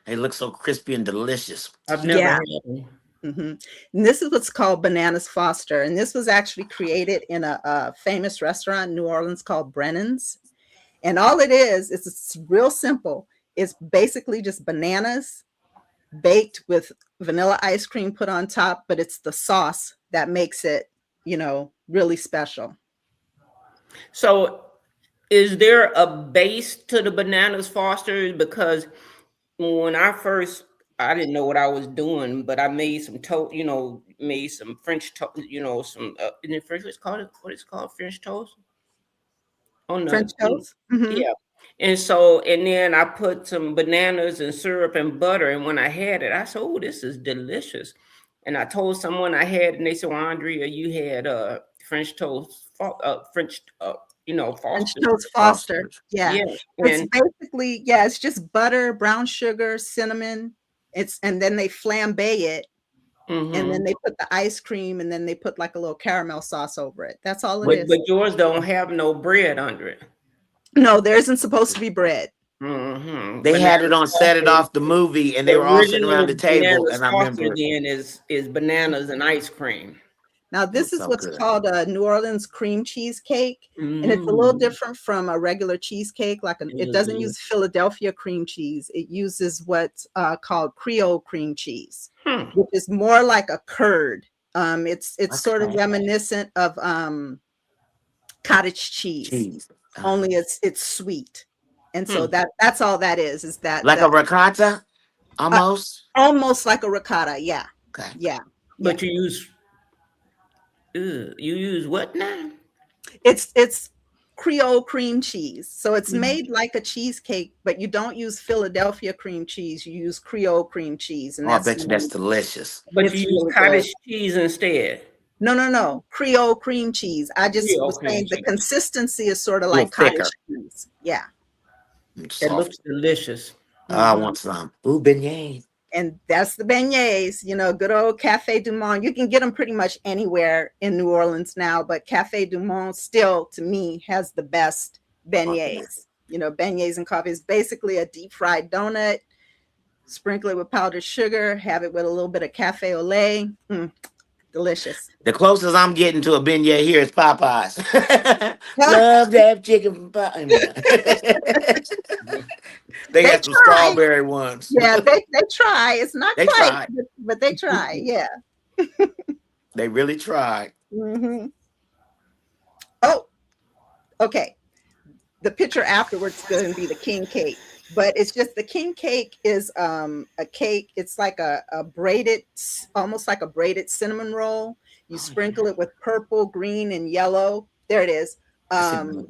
They look so crispy and delicious. I've never had them. Mm-hmm. And this is what's called Bananas Foster. And this was actually created in a famous restaurant in New Orleans called Brennan's. And all it is it's real simple. It's basically just bananas baked with vanilla ice cream put on top, but it's the sauce that makes it, really special. So is there a base to the Bananas Foster? Because when I didn't know what I was doing, but I made some made some French toast, some in the French, what is called French toast? Oh no. French toast? Mm-hmm. Yeah. And then I put some bananas and syrup and butter. And when I had it, I said, oh, this is delicious. And I told someone I had, and they said, well, Andrea, you had French toast, French toast Foster. Yeah. It's basically, it's just butter, brown sugar, cinnamon. And then they flambe it. Mm-hmm. And then they put the ice cream, and then they put like a little caramel sauce over it. That's all it is. But yours don't have no bread under it. No, there isn't supposed to be bread. Mm-hmm. They had it on Set It Off the movie, and they were all sitting around the table. And I remember then is bananas and ice cream. Now this is what's called a New Orleans cream cheesecake, and it's a little different from a regular cheesecake. It doesn't use Philadelphia cream cheese. It uses what's called Creole cream cheese, which is more like a curd. It's sort of reminiscent of cottage cheese. only it's sweet. And so Hmm. that's all that is that Like a that ricotta, uh, almost. almost like a ricotta. Yeah. Okay. Yeah. Yeah. But you use what now? It's Creole cream cheese. So it's Mhm. made like a cheesecake, but you don't use Philadelphia cream cheese. You use Creole cream cheese, and Oh, I that's bet you that's delicious. But you it's use really good. cottage cheese instead. No, no, no. Creole cream cheese. I just Real was cream saying the cheese. consistency is sort of A little like thicker. cottage cheese. Yeah. That looks Soft. delicious. I Hmm. want some. Ooh, beignets. And that's the beignets, good old Cafe Du Monde. You can get them pretty much anywhere in New Orleans now, but Cafe Du Monde still, to me, has the best beignets. Beignets and coffee is basically a deep fried donut, sprinkle it with powdered sugar, have it with a little bit of cafe au lait. Delicious. The closest I'm getting to a beignet here is Popeyes. They Love that chicken from Popeyes. They got some try. strawberry ones. Yeah, they try. It's not They quite, tried. but they try. Yeah. They really tried. Hmm. Oh, okay. The picture afterwards is going to be the king cake, but it's just the king cake is a cake. It's like a braided, almost like a braided cinnamon roll. You Oh yeah. sprinkle it with purple, green, and yellow. There it is. I see.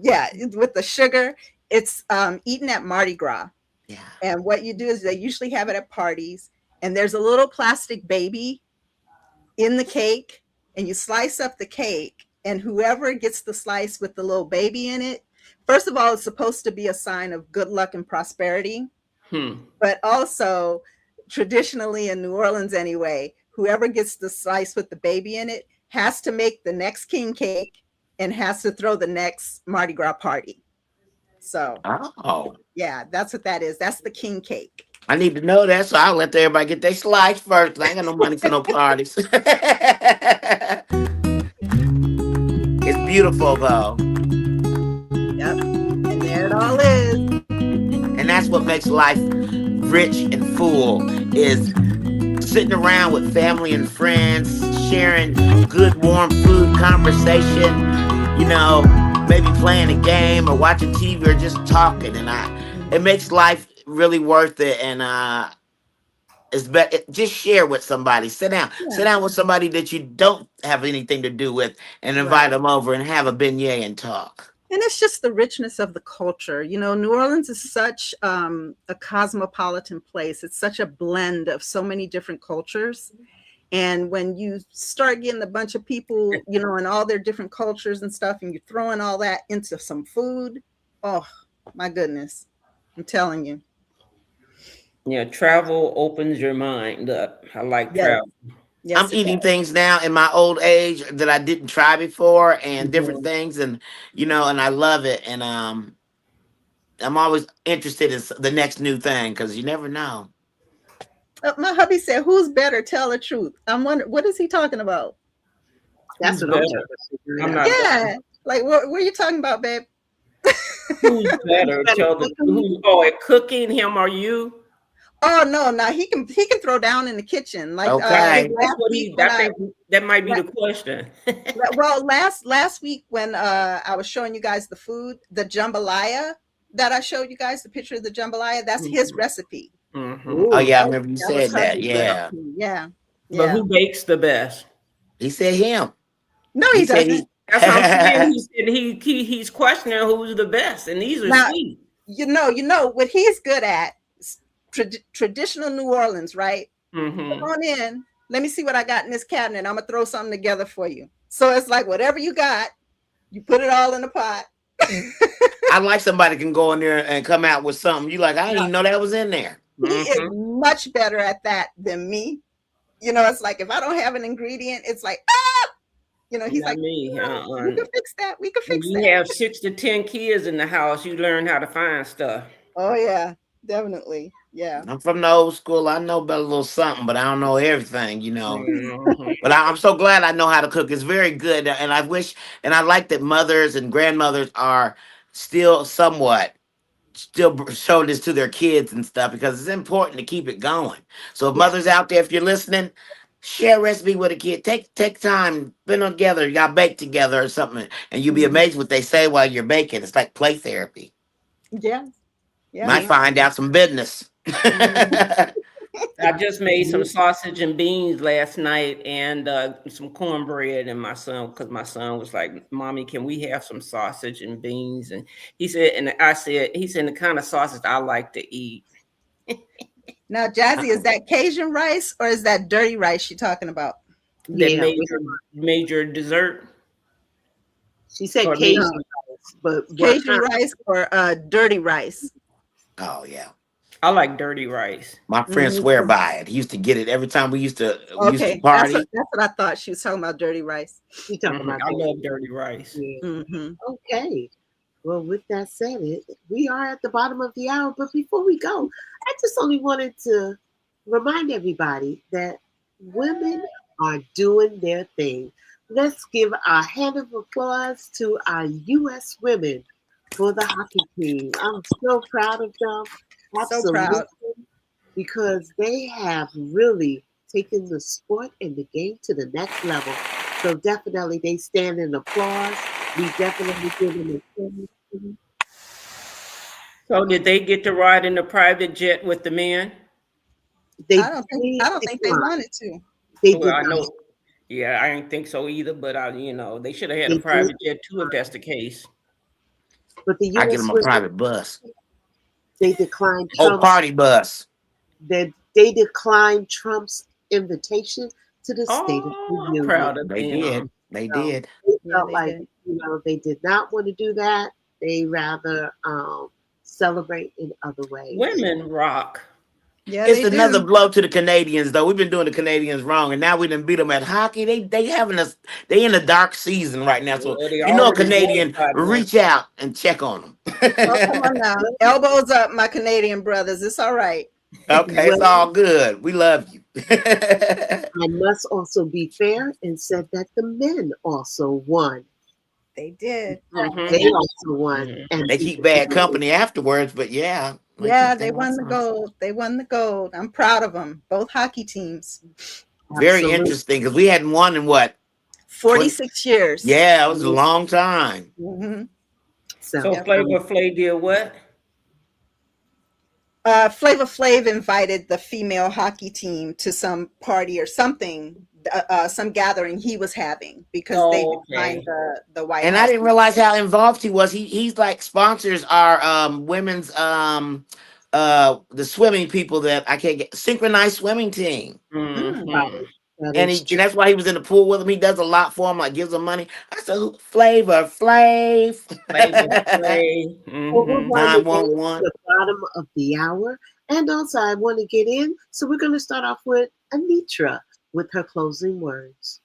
Yeah, with the sugar. It's eaten at Mardi Gras. Yeah. And what you do is they usually have it at parties, and there's a little plastic baby in the cake, and you slice up the cake, and whoever gets the slice with the little baby in it, first of all, it's supposed to be a sign of good luck and prosperity, Hmm. but also traditionally in New Orleans anyway, whoever gets the slice with the baby in it has to make the next king cake and has to throw the next Mardi Gras party. So Oh. yeah, that's what that is. That's the king cake. I need to know that, so I'll let everybody get their slice first. I ain't got no money for no parties. It's beautiful though. Yep. And there it all is. And that's what makes life rich and full is sitting around with family and friends, sharing good warm food conversation, maybe playing a game or watching TV or just talking. And it makes life really worth it. And it's better just share with somebody. Sit down. Sit Yeah. down with somebody that you don't have anything to do with and invite Right. them over and have a beignet and talk. And it's just the richness of the culture. New Orleans is such a cosmopolitan place. It's such a blend of so many different cultures. And when you start getting a bunch of people, and all their different cultures and stuff, and you're throwing all that into some food, oh my goodness, I'm telling you. Yeah, travel opens your mind up. I like Yes, travel. I'm yes, it eating does. things now in my old age that I didn't try before and different Mhm. things and and I love it and I'm always interested in the next new thing because you never know. My hubby said, "Who's better? Tell the truth." I'm wondering, what is he talking about? That's Who's what I'm better? trying to figure I'm out. not. Yeah, like what are you talking about, babe? Who's better? Better Tell the cooking? who. Oh, at cooking, him or you? Oh no, he can throw down in the kitchen. Like Okay. That's last what week he. when I think that might be the question. last week when I was showing you guys the food, the jambalaya that I showed you guys, the picture of the jambalaya, that's his recipe. Hmm. Oh Ooh, yeah, I That, remember you that was said that. hubby's Yeah. recipe. Yeah, But yeah. who bakes the best? He said him. No, He he said doesn't. he That's what I'm saying. He said he's questioning who's the best, and these are Now sweet. what he's good at is traditional New Orleans, right? Come Hmm. on in. Let me see what I got in this cabinet. I'm gonna throw something together for you. So it's like whatever you got, you put it all in the pot. I like somebody can go in there and come out with something. You like, I didn't No, even know that was in there. he is Hmm. much better at that than me. It's like if I don't have an ingredient, it's like he's Not like, me. we can fix that. We can When fix you that. have 6 to 10 kids in the house, you learn how to find stuff. Oh yeah, definitely. Yeah. I'm from the old school. I know about a little something, but I don't know everything. Mhm. But I'm so glad I know how to cook. It's very good. And I wish, and I like that mothers and grandmothers are still somewhat show this to their kids and stuff because it's important to keep it going. So if Yeah. mothers out there, if you're listening, Share a recipe with a kid. Take time, spend them together. Y'all bake together or something, and you'll be Mhm. amazed what they say while you're baking. It's like play therapy. Yeah. Yeah. Might Yeah. find out some business. Mhm. I just made some sausage and beans last night and some cornbread. And because my son was like, "Mommy, can we have some sausage and beans?" And he said, he said, the kind of sausage I like to eat. Now, Jazzy, is that Cajun rice or is that dirty rice you're talking about? That Yeah. major dessert. She said Or Cajun No, rice, but what Cajun kind? rice or dirty rice? Oh yeah. I like dirty rice. My friend Mhm. swear by it. He used to get it every time we used to Okay, that's party. what I thought she was talking about. Dirty rice. She talking about I that? love dirty rice. Yeah. Hmm. Okay. Well, with that said, we are at the bottom of the hour. But before we go, I just only wanted to remind everybody that women are doing their thing. Let's give a hand of applause to our U.S. women for the hockey team. I'm so proud of them. So Absolutely. proud. Because they have really taken the sport and the game to the next level. So definitely they stand in applause. We definitely give them a So did they get to ride in the private jet with the men? they I don't think they declined. wanted to. They Well, did I not. know. Yeah, I didn't think so either. But they should have had a They did, private jet too if that's the case. but the I get U.S. him a women private bus. they declined Oh, Trump's party bus. they declined Trump's invitation to the State of the Oh, I'm Union. proud of They them. did. They So did. they Yeah, felt they like did. they did not want to do that. They rather celebrate in other ways. Women rock. Yeah, It's they another do. blow to the Canadians, though. We've been doing the Canadians wrong, and now we done beat them at hockey. They having us. They in a dark season right now. So Well, they if you know a already Canadian, boycotting us. reach out and check on them. Oh, come on now. Elbows up, my Canadian brothers. It's all right. Okay, it's Well, all good. We love you. I must also be fair and said that the men also won. They did. They Hmm. also won Hmm. and They beat keep the bad Canadians. company afterwards, but yeah, I Yeah, think they they won won the some. gold. They won the gold. I'm proud of them. Both hockey teams. Very Absolutely. interesting because we hadn't won in what 20? 46 years. Yeah, it was a long time. Hmm. So So Yep. Flavor Flav did what? Flavor Flav invited the female hockey team to some party or something, some gathering he was having because they Oh, declined okay. the White And I House. didn't realize how involved he was. He's like sponsors our women's the swimming people that I can't get synchronized swimming team. Mm. Hmm. that And is and true. that's why he was in the pool with him. He does a lot for him, like gives them money. I said, Flavor Flav. Flavor Flav. Well, we're Hmm. running down to 911. the bottom of the hour. And also, I want to get in. So we're going to start off with Anitra with her closing words.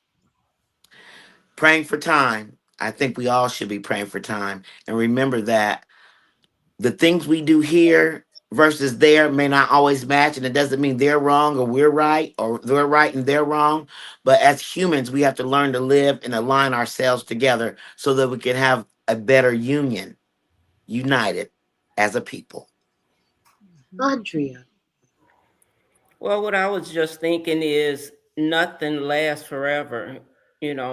Praying for time. I think we all should be praying for time. And remember that the things we do here versus there may not always match, and it doesn't mean they're wrong or we're right, or they're right and they're wrong. But as humans, we have to learn to live and align ourselves together so that we can have a better union, united as a people. Andrea. Well, what I was just thinking is nothing lasts forever.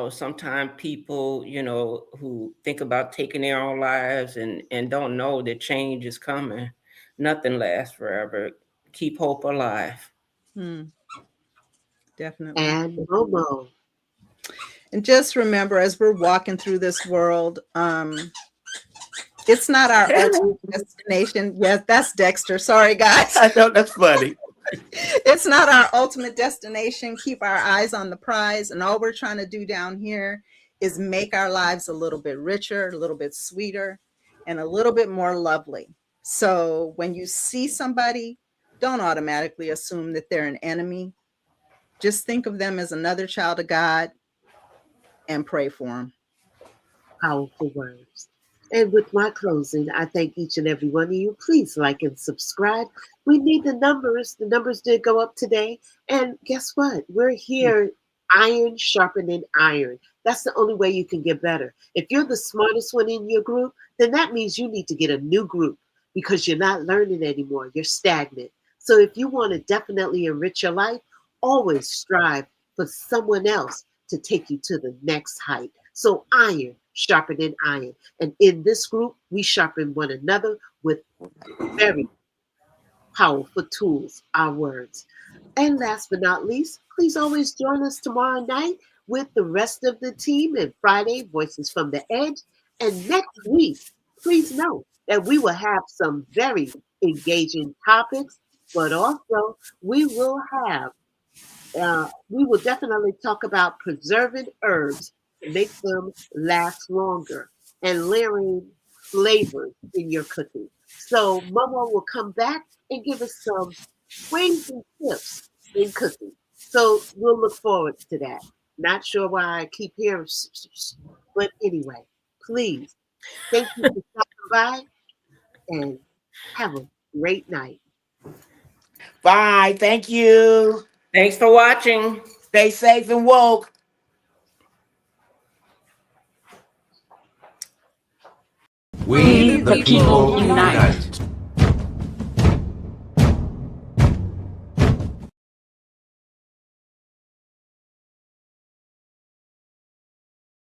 Sometimes people, who think about taking their own lives and don't know that change is coming. Nothing lasts forever. Keep hope alive. Hmm. Definitely. And Momo. And just remember, as we're walking through this world, it's not our ultimate destination. Yes, that's Dexter. Sorry, guys. I know that's funny. It's not our ultimate destination. Keep our eyes on the prize. And all we're trying to do down here is make our lives a little bit richer, a little bit sweeter, and a little bit more lovely. So when you see somebody, don't automatically assume that they're an enemy. Just think of them as another child of God and pray for them. Powerful words. And with my closing, I thank each and every one of you. Please like and subscribe. We need the numbers. The numbers did go up today. And guess what? We're here, iron sharpening iron. That's the only way you can get better. If you're the smartest one in your group, then that means you need to get a new group because you're not learning anymore. You're stagnant. So if you want to definitely enrich your life, always strive for someone else to take you to the next height. So iron sharpening iron. And in this group, we sharpen one another with very powerful tools, our words. And last but not least, please always join us tomorrow night with the rest of the team and Friday, Voices from the Edge. And next week, please know that we will have some very engaging topics, but also we will definitely talk about preserving herbs to make them last longer and layering flavors in your cooking. So Momo will come back and give us some ways and tips in cooking. So we'll look forward to that. Not sure why I keep hearing, but anyway, please, thank you for stopping by and have a great night. Bye. Thank you. Thanks for watching. Stay safe and woke. We the people unite.